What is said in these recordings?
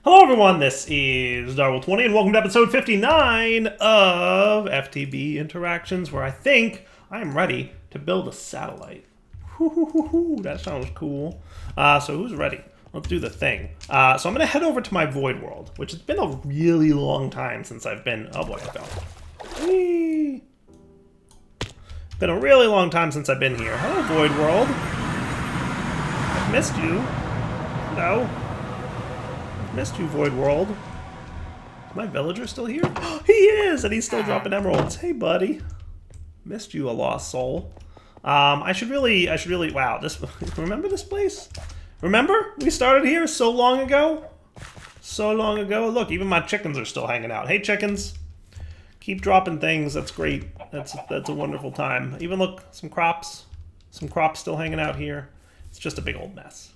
Hello everyone, this is Darwell20 and welcome to episode 59 of FTB Interactions, where I think I am ready to build a satellite. That sounds cool. So who's ready? Let's do the thing. So I'm going to head over to my void world, which has been a really long time since I've been... Oh boy, I fell. Whee! Been a really long time since I've been here. Hello, void world. I've missed you. Hello. Missed you, Void World. Is my villager still here? He is, and he's still dropping emeralds. Hey, buddy. Missed you, a lost soul. I should really, wow, remember this place? Remember? We started here so long ago? So long ago. Look, even my chickens are still hanging out. Hey, chickens. Keep dropping things. That's great. That's a wonderful time. Even look, some crops. Some crops still hanging out here. It's just a big old mess.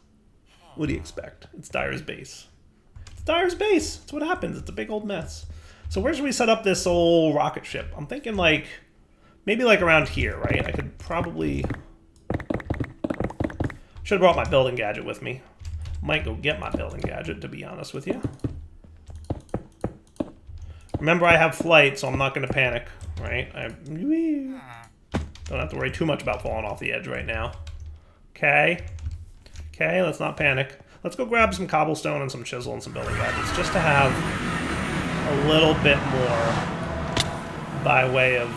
What do you expect? It's Dyer's base. Dyer's base. That's what happens. It's a big old mess. So where should we set up this old rocket ship? I'm thinking like, maybe like around here, right? I could probably... Should have brought my building gadget with me. Might go get my building gadget, to be honest with you. Remember, I have flight, so I'm not going to panic, right? I don't have to worry too much about falling off the edge right now. Okay. Okay, let's not panic. Let's go grab some cobblestone and some chisel and some building gadgets just to have a little bit more by way of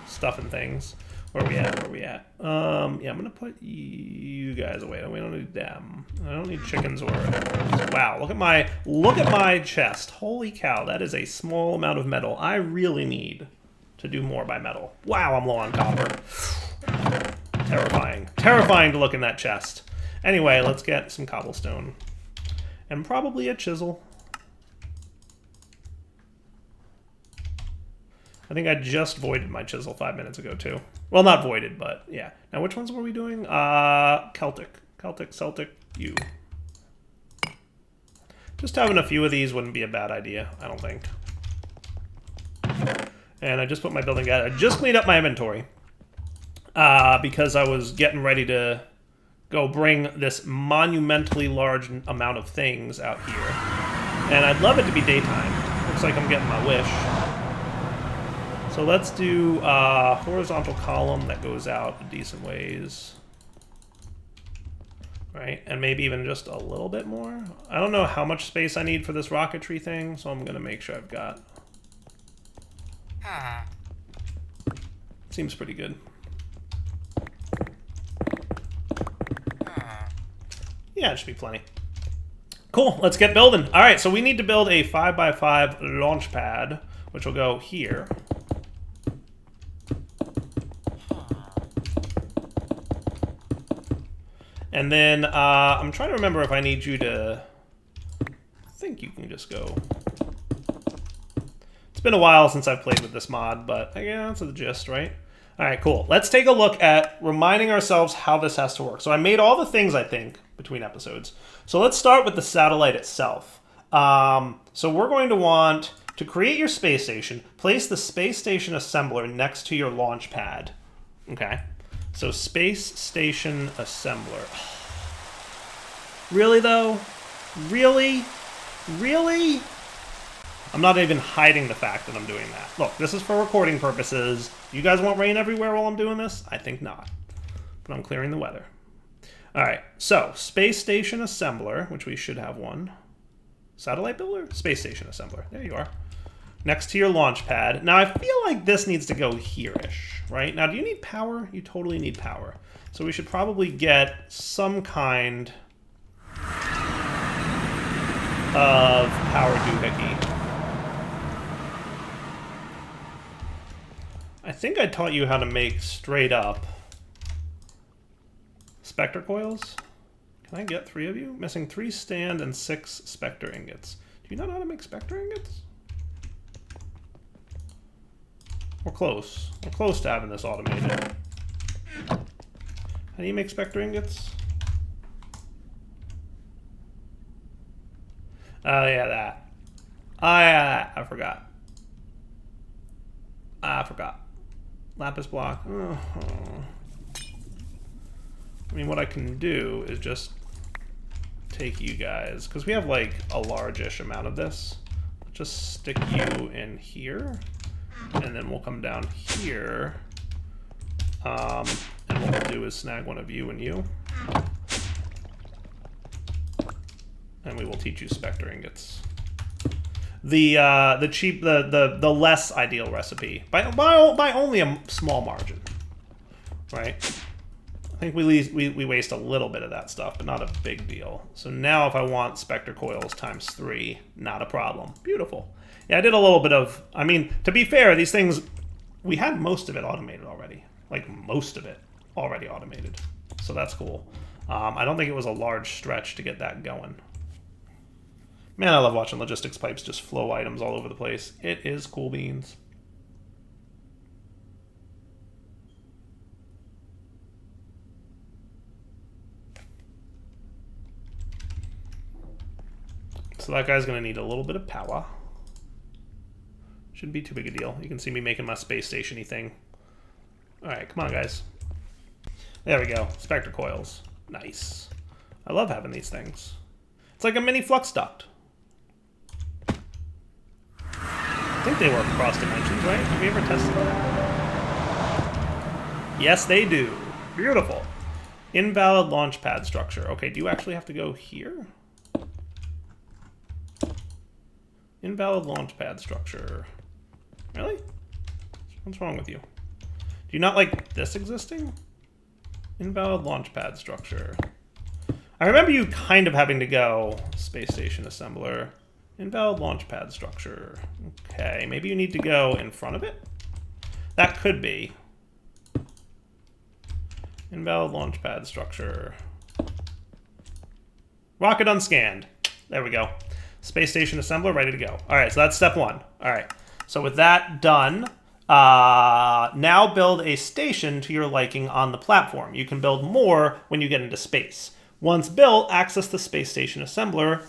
stuff and things. Where are we at? Where are we at? Yeah, I'm going to put you guys away. We don't need them. I don't need chickens or animals. Wow, look at my chest. Holy cow, that is a small amount of metal. I really need to do more by metal. Wow, I'm low on copper. Terrifying. Terrifying to look in that chest. Anyway, let's get some cobblestone. And probably a chisel. I think I just voided my chisel 5 minutes ago, too. Well, not voided, but yeah. Now, which ones were we doing? Celtic. Celtic, you. Just having a few of these wouldn't be a bad idea, I don't think. And I just put my building guide. I just cleaned up my inventory. Because I was getting ready to... go bring this monumentally large amount of things out here. And I'd love it to be daytime. Looks like I'm getting my wish. So let's do a horizontal column that goes out a decent ways. Right, and maybe even just a little bit more. I don't know how much space I need for this rocketry thing, so I'm gonna make sure I've got... Seems pretty good. Yeah, it should be plenty. Cool, let's get building. All right, so we need to build a 5x5 launch pad, which will go here. And then I'm trying to remember if I need you to... I think you can just go... It's been a while since I've played with this mod, but yeah, that's the gist, right? All right, cool. Let's take a look at reminding ourselves how this has to work. So I made all the things, I think, between episodes. So let's start with the satellite itself. So we're going to want to create your space station, place the space station assembler next to your launch pad. Okay. So space station assembler. Really, though? Really? Really? I'm not even hiding the fact that I'm doing that. Look, this is for recording purposes. You guys want rain everywhere while I'm doing this? I think not. But I'm clearing the weather. All right, so space station assembler, which we should have one. Satellite builder? Space station assembler. There you are. Next to your launch pad. Now, I feel like this needs to go here-ish, right? Now, do you need power? You totally need power. So we should probably get some kind of power doohickey. I think I taught you how to make straight up Spectre coils. Can I get 3 of you? Missing 3 stand and 6 Spectre ingots. Do you not know how to make Spectre ingots? We're close. We're close to having this automated. How do you make Spectre ingots? Oh, yeah, that. Oh, yeah, that. I forgot. I forgot. Lapis block. Oh. I mean, what I can do is just take you guys, because we have like a large-ish amount of this. Just stick you in here, and then we'll come down here. And what we'll do is snag one of you and you. And we will teach you Spectre ingots. The less ideal recipe by only a small margin, right? I think we waste a little bit of that stuff, but not a big deal. So now if I want Spectre coils times 3, not a problem. Beautiful. Yeah, I did a little bit of, I mean, to be fair, these things, we had most of it automated already. Like most of it already automated. So that's cool. I don't think it was a large stretch to get that going. Man, I love watching logistics pipes just flow items all over the place. It is cool beans. So that guy's going to need a little bit of power. Shouldn't be too big a deal. You can see me making my space station-y thing. All right, come on, guys. There we go. Spectre coils. Nice. I love having these things. It's like a mini flux duct. I think they work across dimensions, right? Have we ever tested that? Yes, they do. Beautiful. Invalid launch pad structure. Okay, do you actually have to go here? Invalid launch pad structure. Really? What's wrong with you? Do you not like this existing? Invalid launch pad structure. I remember you kind of having to go space station assembler. Invalid launch pad structure. Okay, maybe you need to go in front of it? That could be. Invalid launch pad structure. Rocket unscanned. There we go. Space station assembler ready to go. All right, so that's step 1. All right, so with that done, now build a station to your liking on the platform. You can build more when you get into space. Once built, access the space station assembler.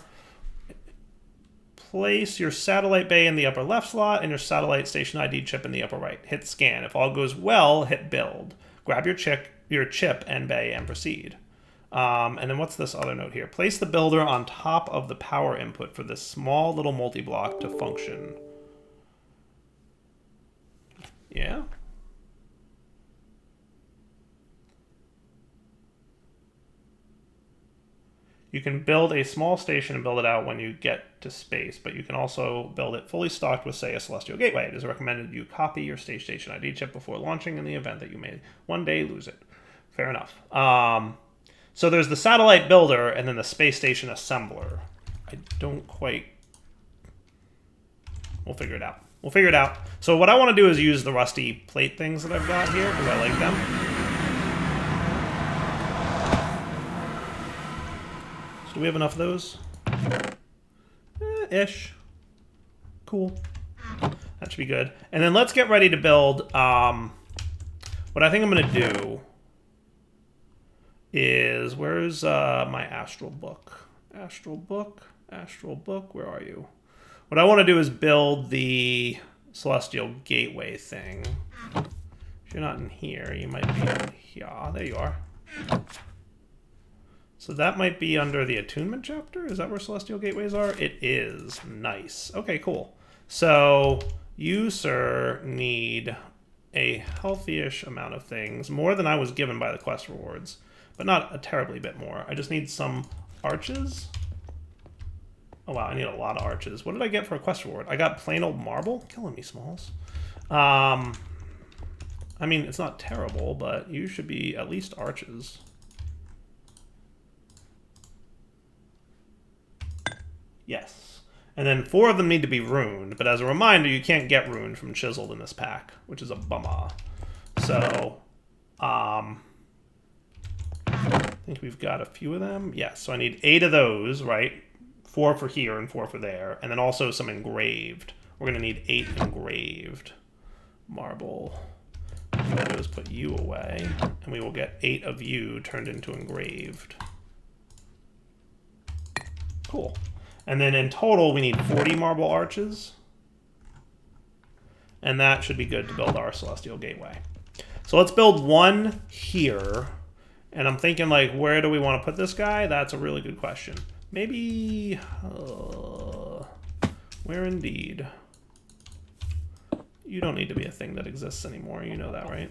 Place your satellite bay in the upper left slot and your satellite station ID chip in the upper right. Hit scan. If all goes well, hit build. Grab your chip and bay and proceed. And then what's this other note here? Place the builder on top of the power input for this small little multi-block to function. Yeah? You can build a small station and build it out when you get to space, but you can also build it fully stocked with, say, a Celestial Gateway. It is recommended you copy your space station ID chip before launching in the event that you may one day lose it. Fair enough. So there's the satellite builder and then the space station assembler. I don't quite... We'll figure it out. We'll figure it out. So what I want to do is use the rusty plate things that I've got here because I like them. So do we have enough of those? Ish. Cool. That should be good. And then let's get ready to build... what I think I'm going to do is... Where's my astral book? Astral book? Astral book? Where are you? What I want to do is build the Celestial Gateway thing. If you're not in here, you might be in here. There you are. So that might be under the attunement chapter? Is that where Celestial Gateways are? It is. Nice. Okay, cool. So you, sir, need a healthy-ish amount of things. More than I was given by the quest rewards. But not a terribly bit more. I just need some arches. Oh, wow, I need a lot of arches. What did I get for a quest reward? I got plain old marble? Killing me, Smalls. I mean, it's not terrible, but you should be at least arches. Yes. And then 4 of them need to be runed, but as a reminder, you can't get runed from chiseled in this pack, which is a bummer. So, I think we've got a few of them. Yes, so I need 8 of those, right? 4 for here and 4 for there. And then also some engraved. We're going to need 8 engraved marble. What I'm going to do is put you away. And we will get 8 of you turned into engraved. Cool. And then in total, we need 40 marble arches. And that should be good to build our Celestial Gateway. So let's build one here. And I'm thinking, like, where do we want to put this guy? That's a really good question. Maybe, where indeed? You don't need to be a thing that exists anymore. You know that, right?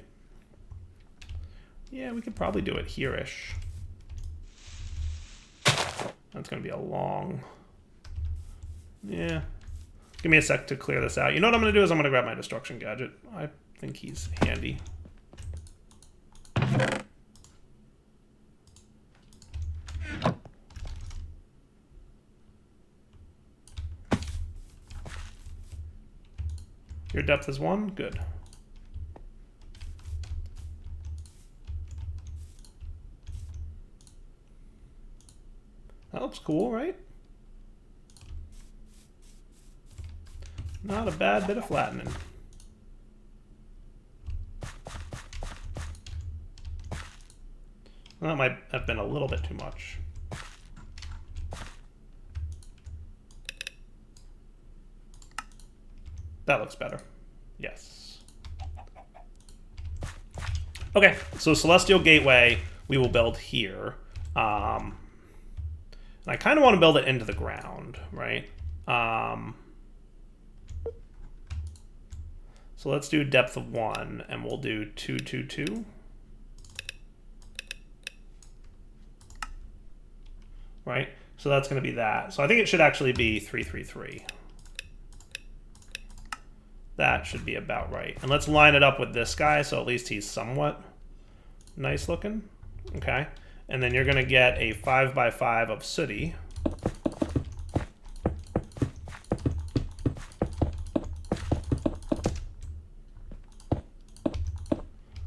Yeah, we could probably do it here-ish. That's going to be a long... Yeah. Give me a sec to clear this out. You know what I'm going to do is I'm going to grab my destruction gadget. I think he's handy. Your depth is 1? Good. That looks cool, right? Not a bad bit of flattening. Well, that might have been a little bit too much. That looks better. Yes. Okay, so Celestial Gateway we will build here. I kind of want to build it into the ground, right? So let's do depth of 1, and we'll do 2, 2, 2. Right? So that's going to be that. So I think it should actually be 3, 3, 3. That should be about right. And let's line it up with this guy, so at least he's somewhat nice looking. Okay. And then you're going to get a 5x5 of Sooty.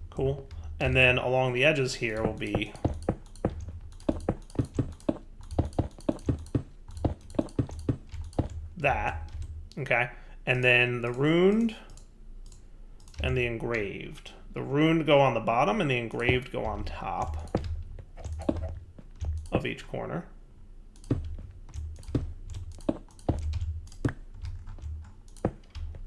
Cool. And then along the edges here will be that. Okay. And then the runed and the engraved. The runed go on the bottom and the engraved go on top of each corner.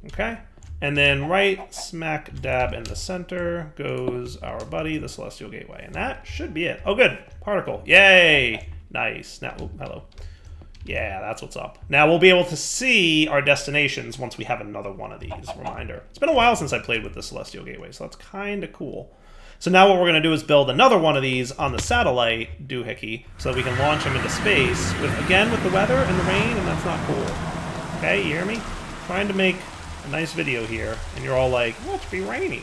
Okay. And then right smack dab in the center goes our buddy, the Celestial Gateway. And that should be it. Oh, good. Particle. Yay. Nice. Now, oh, hello. Yeah, that's what's up. Now we'll be able to see our destinations once we have another one of these. Reminder. It's been a while since I played with the Celestial Gateway, so that's kind of cool. So now what we're going to do is build another one of these on the satellite doohickey so that we can launch them into space, again with the weather and the rain, and that's not cool. Okay, you hear me? Trying to make a nice video here, and you're all like, well, it's be rainy.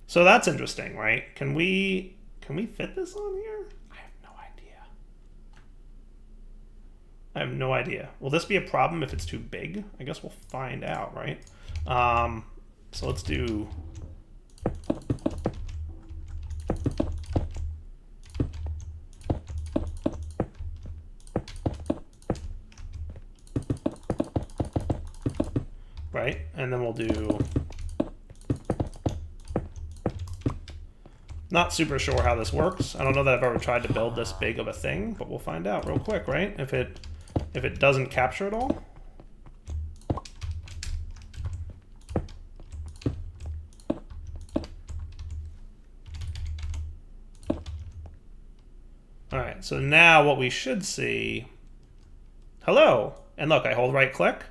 So that's interesting, right? Can we fit this on here? I have no idea. I have no idea. Will this be a problem if it's too big? I guess we'll find out, right? So let's do... Right? And then we'll do... Not super sure how this works. I don't know that I've ever tried to build this big of a thing, but we'll find out real quick, right? If it doesn't capture it all. All right, so now what we should see, hello, and look, I hold right click,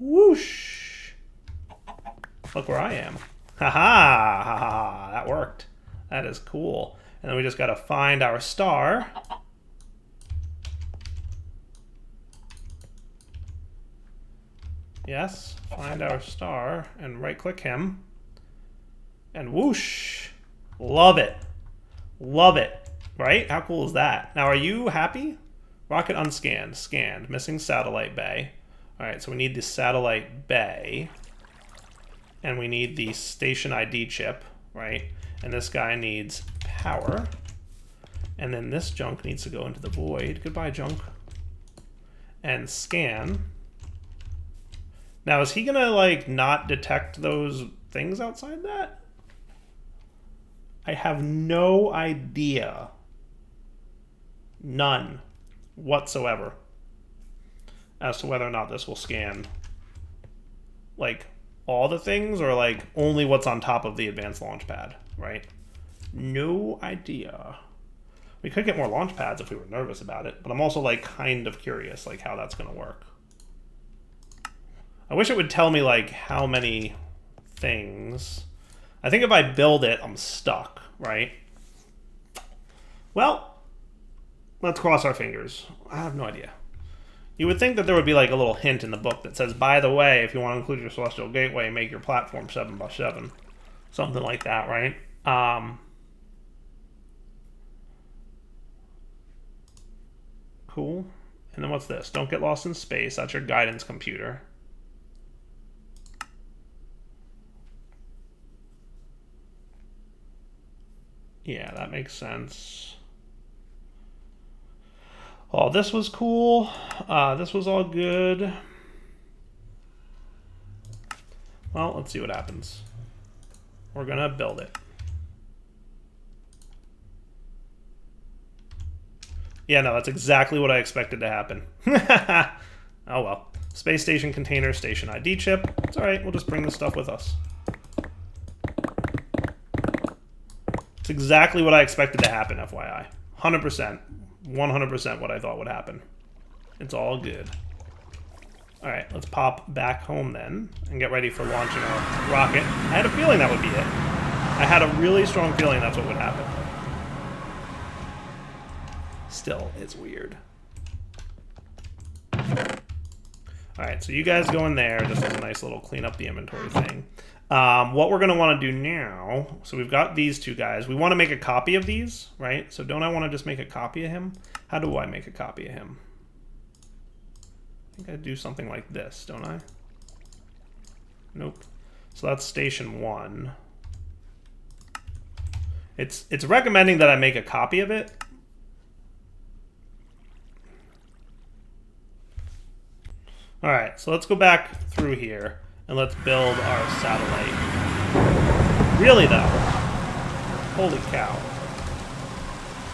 whoosh, look where I am. Ha ha, ha ha, that worked. That is cool. And then we just got to find our star. Yes, find our star and right-click him. And whoosh. Love it. Love it. Right? How cool is that? Now, are you happy? Rocket unscanned. Scanned. Missing satellite bay. All right, so we need the satellite bay. And we need the station ID chip, right? And this guy needs power. And then this junk needs to go into the void. Goodbye, junk. And scan. Now, is he gonna, like, not detect those things outside that? I have no idea. None whatsoever as to whether or not this will scan, like, all the things or like only what's on top of the advanced launch pad, right? No idea. We could get more launch pads if we were nervous about it, but I'm also like kind of curious like how that's gonna work. I wish it would tell me like how many things. I think if I build it, I'm stuck, right? Well, let's cross our fingers. I have no idea. You would think that there would be like a little hint in the book that says, by the way, if you want to include your Celestial Gateway, make your platform 7x7. Something like that, right? Cool. And then what's this? Don't get lost in space. That's your guidance computer. Yeah, that makes sense. Oh, this was cool. This was all good. Well, let's see what happens. We're gonna build it. Yeah, no, that's exactly what I expected to happen. Oh well. Space station container, station ID chip. It's alright, we'll just bring this stuff with us. It's exactly what I expected to happen, FYI. 100%. 100% what I thought would happen. It's all good. Alright, let's pop back home then and get ready for launching our rocket. I had a feeling that would be it. I had a really strong feeling that's what would happen. Still, it's weird. Alright, so you guys go in there just as a nice little clean up the inventory thing. What we're going to want to do now, so we've got these two guys. We want to make a copy of these, right? So don't I want to just make a copy of him? How do I make a copy of him? I think I do something like this, don't I? Nope. So that's station 1. It's recommending that I make a copy of it. All right, so let's go back through here and let's build our satellite. Really though, holy cow.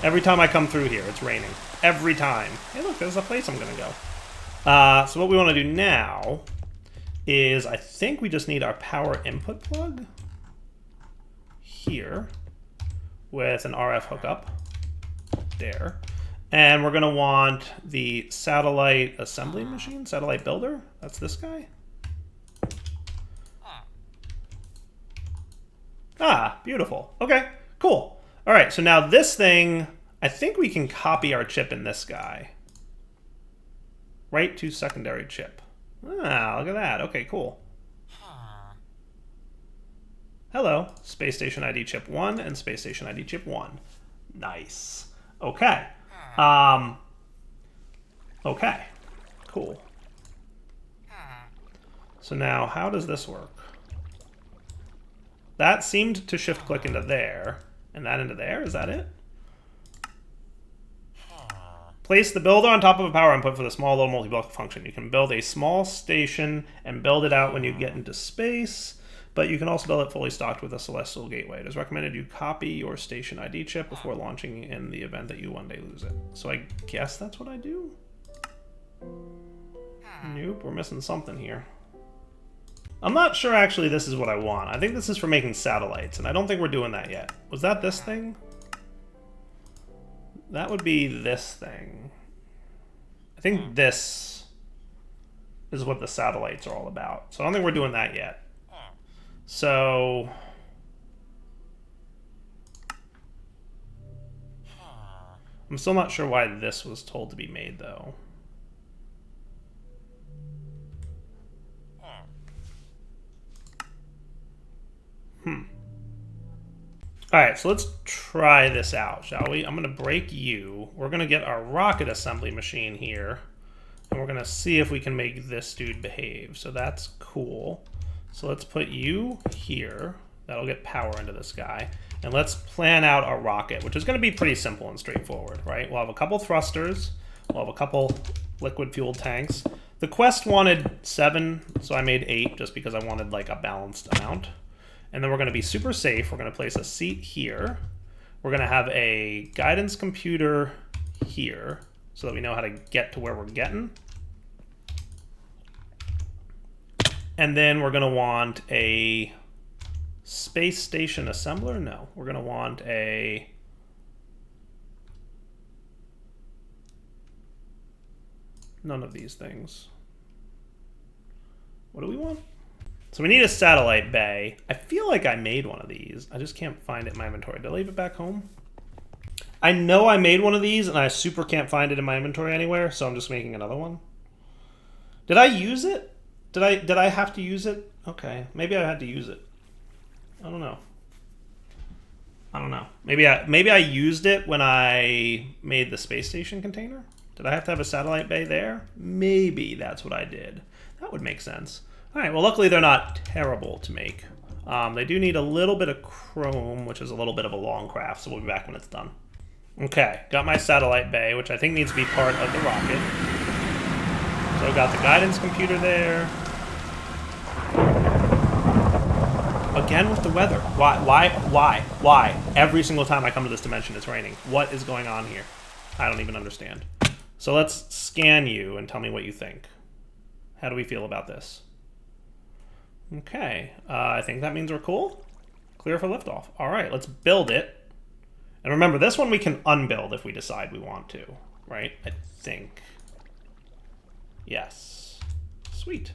Every time I come through here, it's raining. Every time. Hey look, there's a place I'm gonna go. So what we wanna do now is, I think we just need our power input plug here with an RF hookup there. And we're going to want the satellite assembly machine, satellite builder. That's this guy. Ah, beautiful. Okay, cool. All right, so now this thing, I think we can copy our chip in this guy. Right to secondary chip. Ah, look at that. Okay, cool. Hello, Space Station ID chip 1 and Space Station ID chip 1. Nice. Okay. Okay, cool. So now, how does this work? That seemed to shift click into there, and that into there, is that it? Place the builder on top of a power input for the small little multi-block function. You can build a small station and build it out when you get into space, but you can also build it fully stocked with a Celestial Gateway. It is recommended you copy your station ID chip before launching in the event that you one day lose it. So I guess that's what I do? Nope, we're missing something here. I'm not sure actually this is what I want. I think this is for making satellites, and I don't think we're doing that yet. Was that this thing? That would be this thing. I think this is what the satellites are all about. So I don't think we're doing that yet. So I'm still not sure why this was told to be made, though. All right, so let's try this out, shall we? I'm going to break you. We're going to get our rocket assembly machine here, and we're going to see if we can make this dude behave. So that's cool. So let's put you here. That'll get power into this guy. And let's plan out our rocket, which is going to be pretty simple and straightforward, right? We'll have a couple thrusters. We'll have a couple liquid fuel tanks. The quest wanted 7, so I made 8 just because I wanted like a balanced amount. And then we're going to be super safe. We're going to place a seat here. We're going to have a guidance computer here so that we know how to get to where we're getting. And then we're going to want a space station assembler. No, we're going to want a none of these things. What do we want? So we need a satellite bay. I feel like I made one of these. I just can't find it in my inventory. Did I leave it back home? I know I made one of these and I super can't find it in my inventory anywhere, so I'm just making another one. Did I use it? Did I have to use it? Okay, maybe I had to use it. I don't know. Maybe I used it when I made the space station container. Did I have to have a satellite bay there? Maybe that's what I did. That would make sense. All right, well, luckily they're not terrible to make. They do need a little bit of chrome, which is a little bit of a long craft, so we'll be back when it's done. Okay, got my satellite bay, which I think needs to be part of the rocket. So I've got the guidance computer there. Again with the weather. Why? Every single time I come to this dimension, it's raining. What is going on here? I don't even understand. So let's scan you and tell me what you think. How do we feel about this? Okay, I think that means we're cool. Clear for liftoff. All right, let's build it. And remember, this one we can unbuild if we decide we want to, right? I think. Yes. Sweet.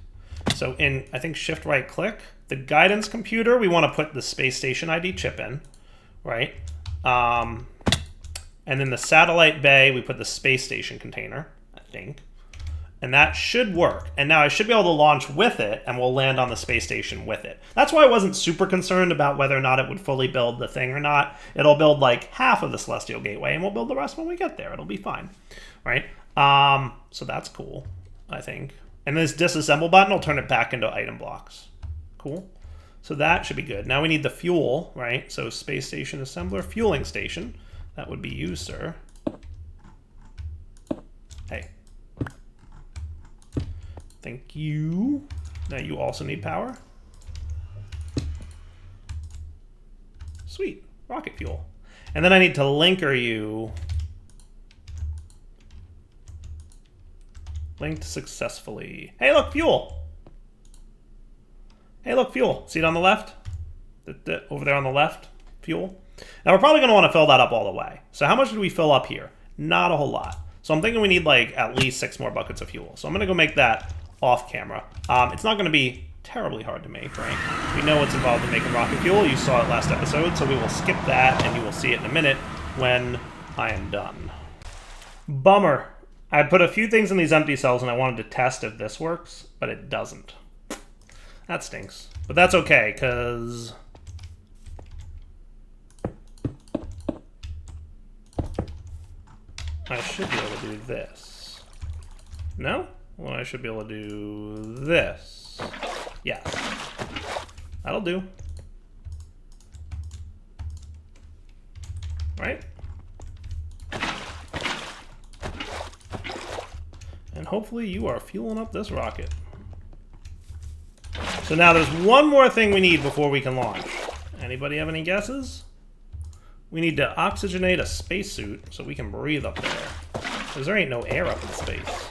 So in, I think, shift right click, the guidance computer, we want to put the space station ID chip in, right? And then the satellite bay, we put the space station container, I think. And that should work. And now I should be able to launch with it, and we'll land on the space station with it. That's why I wasn't super concerned about whether or not it would fully build the thing or not. It'll build like half of the Celestial Gateway, and we'll build the rest when we get there. It'll be fine, right? So that's cool, I think. And this disassemble button will turn it back into item blocks. Cool. So that should be good. Now we need the fuel, right? So space station assembler, fueling station. That would be you, sir. Hey. Thank you. Now you also need power. Sweet. Rocket fuel. And then I need to linker you. Linked successfully. Hey, look, fuel. Hey, look, fuel. See it on the left? Over there on the left, fuel. Now we're probably going to want to fill that up all the way. So how much did we fill up here? Not a whole lot. So I'm thinking we need like at least 6 more buckets of fuel. So I'm going to go make that off camera. It's not going to be terribly hard to make, right? We know what's involved in making rocket fuel. You saw it last episode, so we will skip that, and you will see it in a minute when I am done. Bummer. I put a few things in these empty cells, and I wanted to test if this works, but it doesn't. That stinks. But that's okay, because I should be able to do this. No? Well, I should be able to do this. Yes. That'll do. Right? And hopefully you are fueling up this rocket. So now there's one more thing we need before we can launch. Anybody have any guesses? We need to oxygenate a spacesuit so we can breathe up there. Because there ain't no air up in space.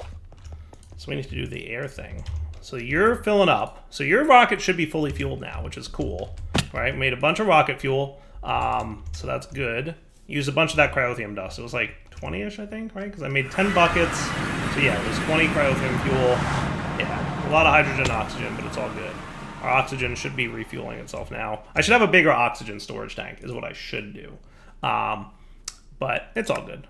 So we need to do the air thing. So you're filling up. So your rocket should be fully fueled now, which is cool. Right? We made a bunch of rocket fuel. So that's good. Used a bunch of that cryothium dust. It was like 20-ish, I think, right? Because I made 10 buckets. So yeah, it was 20 cryothium fuel. Yeah, a lot of hydrogen and oxygen, but it's all good. Our oxygen should be refueling itself now. I should have a bigger oxygen storage tank is what I should do. But it's all good.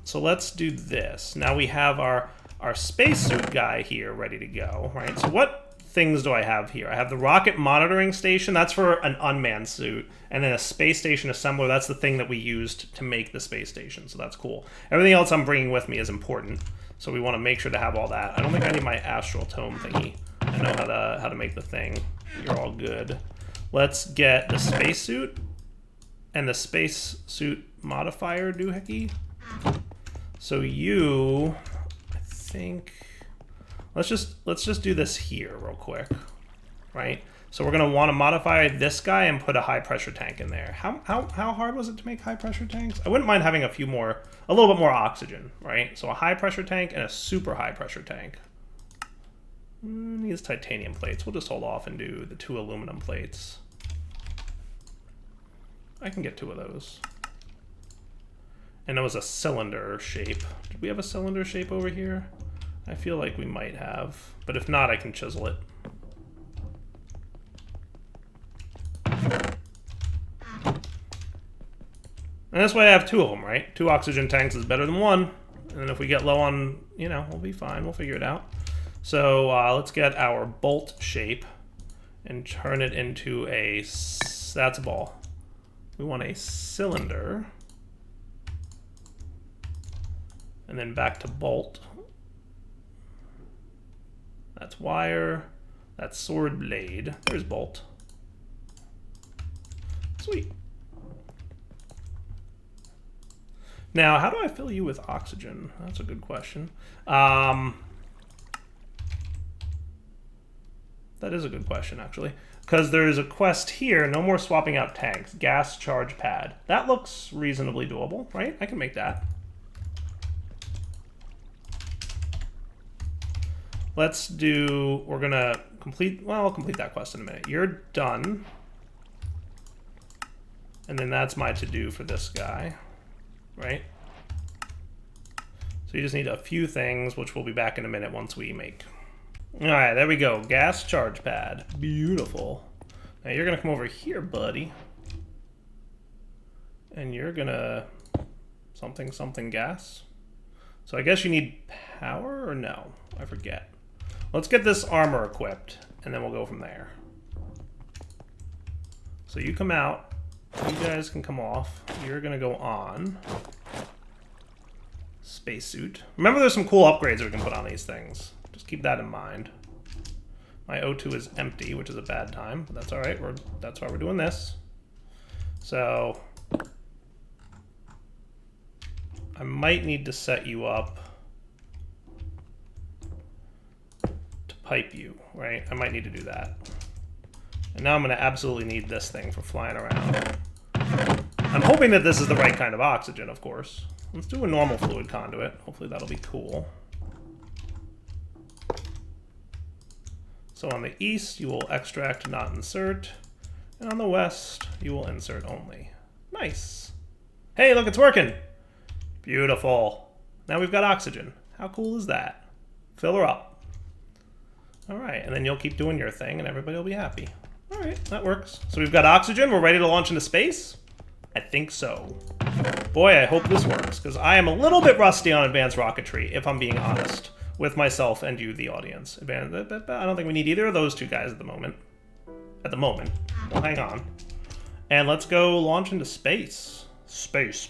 So let's do this. Now we have our spacesuit guy here ready to go, right? So what things do I have here? I have the rocket monitoring station. That's for an unmanned suit. And then a space station assembler. That's the thing that we used to make the space station. So that's cool. Everything else I'm bringing with me is important. So we want to make sure to have all that. I don't think I need my astral tome thingy. I know how to make the thing. You're all good. Let's get the spacesuit and the spacesuit modifier doohickey. So you, I think, let's just do this here real quick, right? So we're gonna want to modify this guy and put a high pressure tank in there. How hard was it to make high pressure tanks? I wouldn't mind having a little bit more oxygen, right? So a high pressure tank and a super high pressure tank. Needs titanium plates. We'll just hold off and do the 2 aluminum plates. I can get 2 of those. And it was a cylinder shape. Did we have a cylinder shape over here? I feel like we might have. But if not, I can chisel it. And this way I have 2 of them, right? 2 oxygen tanks is better than 1. And then if we get low on, you know, we'll be fine. We'll figure it out. So let's get our bolt shape and turn it into a, that's a ball. We want a cylinder. And then back to bolt. That's wire. That's sword blade. There's bolt. Sweet. Now, how do I fill you with oxygen? That's a good question. That is a good question, actually. Because there's a quest here, no more swapping out tanks. Gas charge pad. That looks reasonably doable, right? I can make that. Let's do, we're gonna complete, well, I'll complete that quest in a minute. You're done. And then that's my to-do for this guy, right? So you just need a few things, which we'll be back in a minute once we make. All right, there we go. Gas charge pad. Beautiful. Now you're gonna come over here, buddy. And you're gonna something gas. So I guess you need power or no? I forget. Let's get this armor equipped and then we'll go from there. So you come out. You guys can come off. You're gonna go on. Spacesuit. Remember, there's some cool upgrades we can put on these things. Just keep that in mind. My O2 is empty, which is a bad time, but that's all right. That's why we're doing this. So I might need to set you up to pipe you, right? I might need to do that. And now I'm going to absolutely need this thing for flying around. I'm hoping that this is the right kind of oxygen, of course. Let's do a normal fluid conduit. Hopefully that'll be cool. So on the east, you will extract, not insert. And on the west, you will insert only. Nice. Hey, look, it's working. Beautiful. Now we've got oxygen. How cool is that? Fill her up. All right, and then you'll keep doing your thing and everybody will be happy. All right, that works. So we've got oxygen. We're ready to launch into space? I think so. Boy, I hope this works, because I am a little bit rusty on advanced rocketry, if I'm being honest, with myself and you, the audience. I don't think we need either of those 2 guys at the moment. Well, hang on. And let's go launch into space. Space.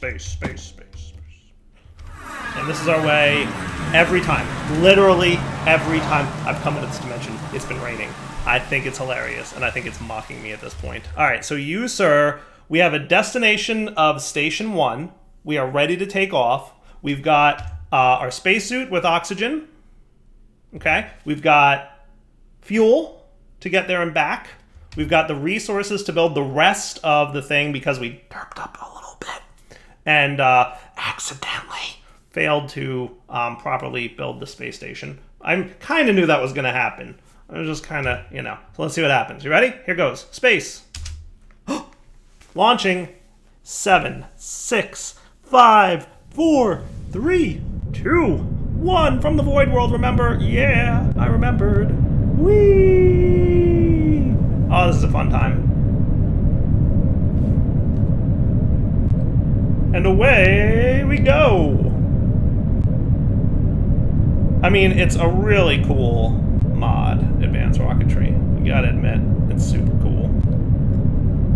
And this is our way every time. Literally every time I've come into this dimension, it's been raining. I think it's hilarious, and I think it's mocking me at this point. All right, so you, sir, we have a destination of Station 1. We are ready to take off. We've got our spacesuit with oxygen. Okay, we've got fuel to get there and back. We've got the resources to build the rest of the thing because we derped up a little bit and accidentally failed to properly build the space station. I kind of knew that was going to happen. I was just kind of, you know. So let's see what happens. You ready? Here goes. Space. Launching. 7, 6, 5, 4, 3, 2, 1 from the void world. Remember? Yeah, I remembered. Whee! Oh, this is a fun time. And away we go. I mean, it's a really cool mod, Advanced Rocketry. You gotta admit, it's super cool.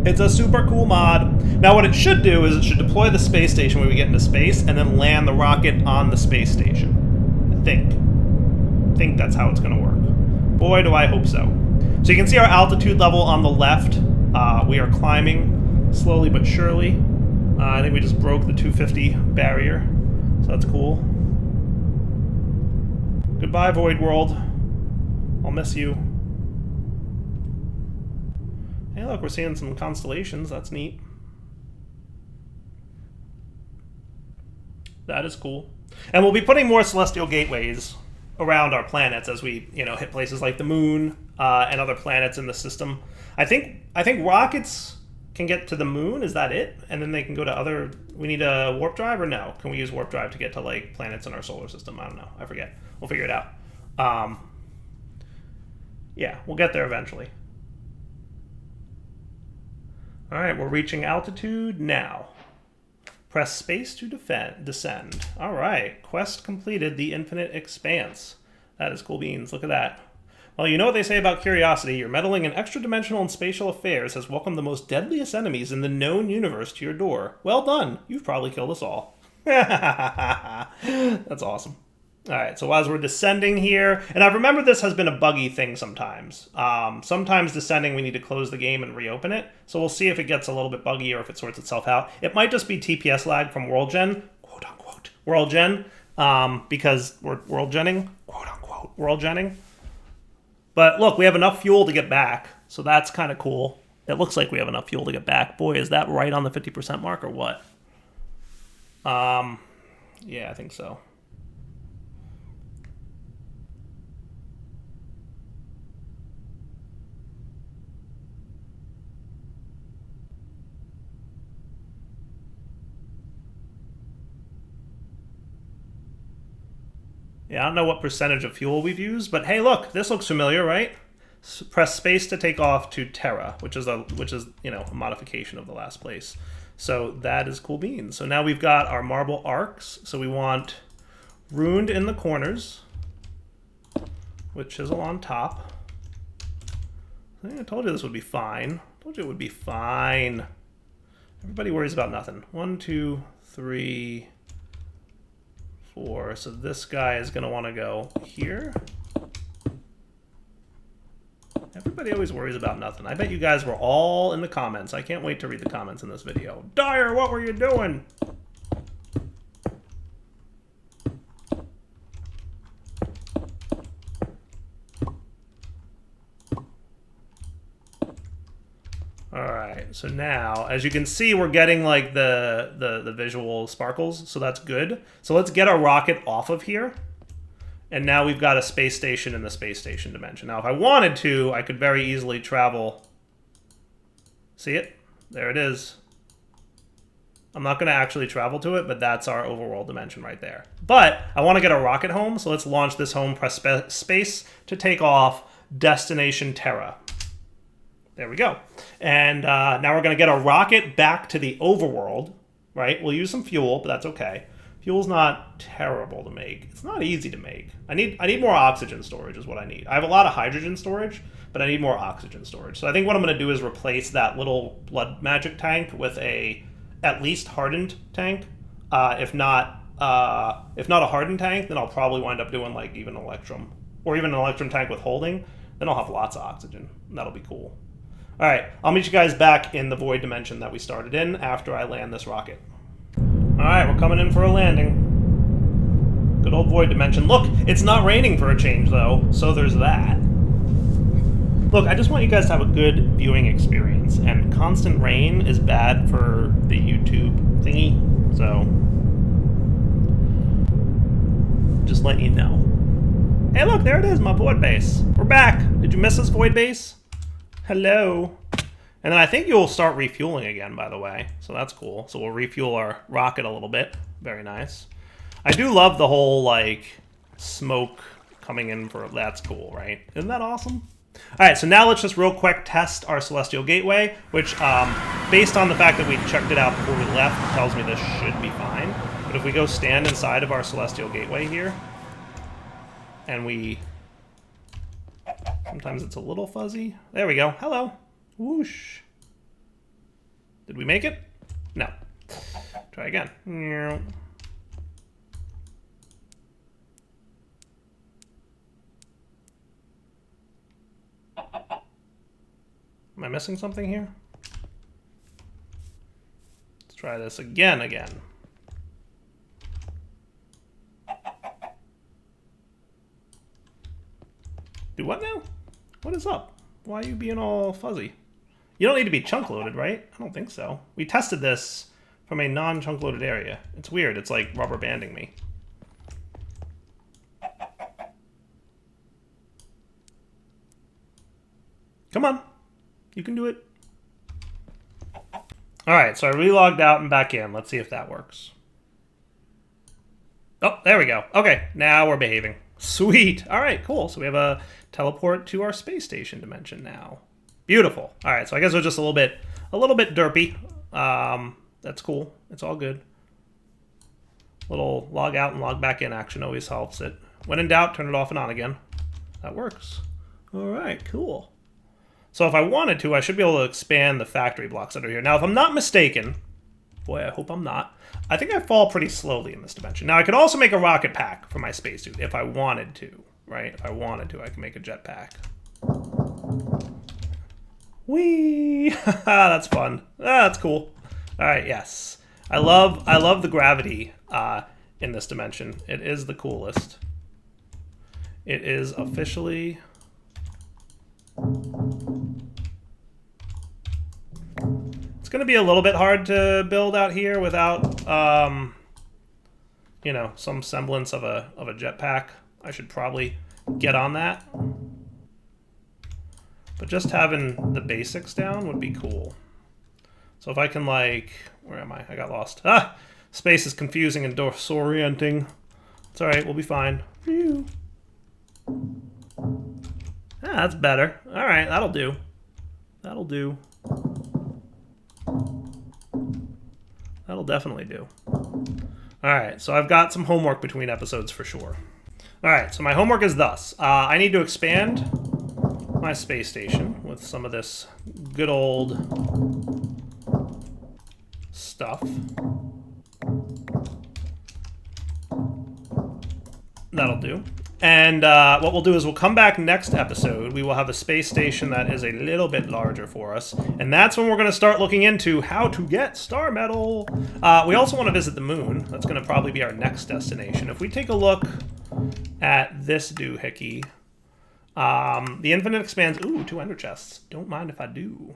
It's a super cool mod. Now what it should do is it should deploy the space station when we get into space and then land the rocket on the space station. I think that's how it's gonna work. Boy, do I hope so. So you can see our altitude level on the left. We are climbing slowly but surely. I think we just broke the 250 barrier, so that's cool. Goodbye, Void World. I'll miss you. Hey, look, we're seeing some constellations. That's neat. That is cool. And we'll be putting more celestial gateways around our planets as we, you know, hit places like the moon and other planets in the system. I think rockets can get to the moon. Is that it? And then they can go to other... We need a warp drive or no? Can we use warp drive to get to like planets in our solar system? I don't know. I forget. We'll figure it out. Yeah, we'll get there eventually. All right, we're reaching altitude now. Press space to descend. All right, quest completed, the infinite expanse. That is cool beans. Look at that. Well, you know what they say about curiosity. Your meddling in extra-dimensional and spatial affairs has welcomed the most deadliest enemies in the known universe to your door. Well done. You've probably killed us all. That's awesome. All right, so as we're descending here, and I remember this has been a buggy thing sometimes. Sometimes descending, we need to close the game and reopen it. So we'll see if it gets a little bit buggy or if it sorts itself out. It might just be TPS lag from World Gen, quote unquote, World Gen, because we're World Genning, quote unquote, World Genning. But look, we have enough fuel to get back, so that's kind of cool. It looks like we have enough fuel to get back. Boy, is that right on the 50% mark or what? Yeah, I think so. Yeah, I don't know what percentage of fuel we've used, but hey, look, this looks familiar, right? Press space to take off to Terra, which is you know, a modification of the last place. So that is cool beans. So now we've got our marble arcs. So we want ruined in the corners, with chisel on top. I told you this would be fine. I told you it would be fine. Everybody worries about nothing. 1, 2, 3, 4. So this guy is going to want to go here. Everybody always worries about nothing. I bet you guys were all in the comments. I can't wait to read the comments in this video. Dyer, what were you doing? Alright, so now, as you can see, we're getting like the visual sparkles, so that's good. So let's get our rocket off of here. And now we've got a space station in the space station dimension. Now, if I wanted to, I could very easily travel. See it? There it is. I'm not going to actually travel to it, but that's our overworld dimension right there. But I want to get a rocket home, so let's launch this home, press space to take off, destination Terra. There we go. And now we're going to get a rocket back to the overworld, right? We'll use some fuel, but that's okay. Fuel's not terrible to make. It's not easy to make. I need more oxygen storage is what I need. I have a lot of hydrogen storage, but I need more oxygen storage. So I think what I'm going to do is replace that little blood magic tank with a at least hardened tank. If not a hardened tank, then I'll probably wind up doing like even Electrum, or even an Electrum tank with holding. Then I'll have lots of oxygen. That'll be cool. All right, I'll meet you guys back in the void dimension that we started in after I land this rocket. All right, we're coming in for a landing. Good old void dimension. Look, it's not raining for a change, though, so there's that. Look, I just want you guys to have a good viewing experience, and constant rain is bad for the YouTube thingy, so just letting you know. Hey, look, there it is, my void base. We're back. Did you miss this void base? Hello. And then I think you'll start refueling again, by the way. So that's cool. So we'll refuel our rocket a little bit. Very nice. I do love the whole, like, smoke coming in for... That's cool, right? Isn't that awesome? All right, so now let's just real quick test our Celestial Gateway, which, based on the fact that we checked it out before we left, tells me this should be fine. But if we go stand inside of our Celestial Gateway here, and we... Sometimes it's a little fuzzy. There we go. Hello. Whoosh. Did we make it? No. Try again. Am I missing something here? Let's try this again. Do what now? What is up? Why are you being all fuzzy? You don't need to be chunk loaded, right? I don't think so. We tested this from a non-chunk loaded area. It's weird. It's like rubber banding me. Come on. You can do it. All right, so I relogged out and back in. Let's see if that works. Oh, there we go. Okay, now we're behaving. Sweet. All right, cool. So we have a teleport to our space station dimension now. Beautiful. All right, so I guess it was just a little bit derpy. That's cool. It's all good. Little log out and log back in action always helps it. When in doubt, turn it off and on again. That works. All right, cool. So if I wanted to, I should be able to expand the factory blocks that are here. Now, if I'm not mistaken, boy, I hope I'm not, I think I fall pretty slowly in this dimension. Now, I could also make a rocket pack for my spacesuit if I wanted to, right? If I wanted to, I can make a jetpack. Whee! That's fun. That's cool. All right, yes. I love the gravity in this dimension. It is the coolest. It is officially... It's going to be a little bit hard to build out here without, you know, some semblance of a jetpack. I should probably get on that. But just having the basics down would be cool. So if I can, like, where am I? I got lost. Ah! Space is confusing and disorienting. It's all right. We'll be fine. Phew. Ah, that's better. All right, that'll do. That'll do. That'll definitely do. All right, so I've got some homework between episodes for sure. All right, so my homework is thus. I need to expand my space station with some of this good old stuff. That'll do. And what we'll do is we'll come back next episode. We will have a space station that is a little bit larger for us. And that's when we're going to start looking into how to get star metal. We also want to visit the moon. That's going to probably be our next destination. If we take a look at this doohickey, the infinite expands. Ooh, 2 ender chests. Don't mind if I do.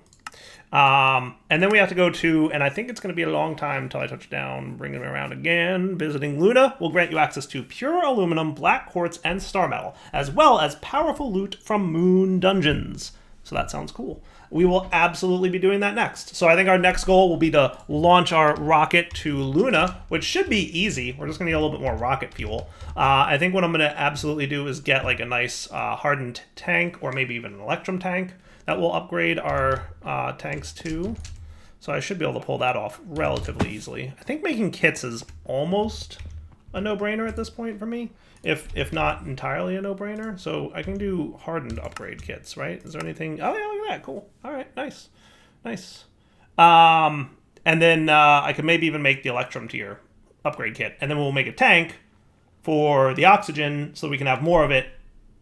And then we have to go to, and I think it's going to be a long time until I touch down, bringing them around again. Visiting Luna will grant you access to pure aluminum, black quartz, and star metal, as well as powerful loot from moon dungeons. So that sounds cool. We will absolutely be doing that next. So I think our next goal will be to launch our rocket to Luna, which should be easy. We're just going to get a little bit more rocket fuel. I think what I'm going to absolutely do is get like a nice hardened tank, or maybe even an electrum tank, that will upgrade our tanks too. So I should be able to pull that off relatively easily. I think making kits is almost a no-brainer at this point for me, if not entirely a no-brainer. So I can do hardened upgrade kits, right? Is there anything? Oh yeah, look at that, cool. All right, nice, nice. And then I could maybe even make the electrum tier upgrade kit, and then we'll make a tank for the oxygen so we can have more of it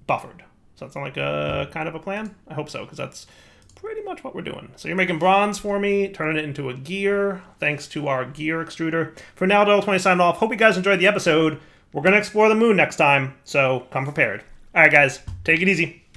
buffered. Does that sound like a kind of a plan? I hope so, because that's pretty much what we're doing. So you're making bronze for me, turning it into a gear, thanks to our gear extruder. For now, Del20 signing off. Hope you guys enjoyed the episode. We're going to explore the moon next time, so come prepared. All right, guys, take it easy.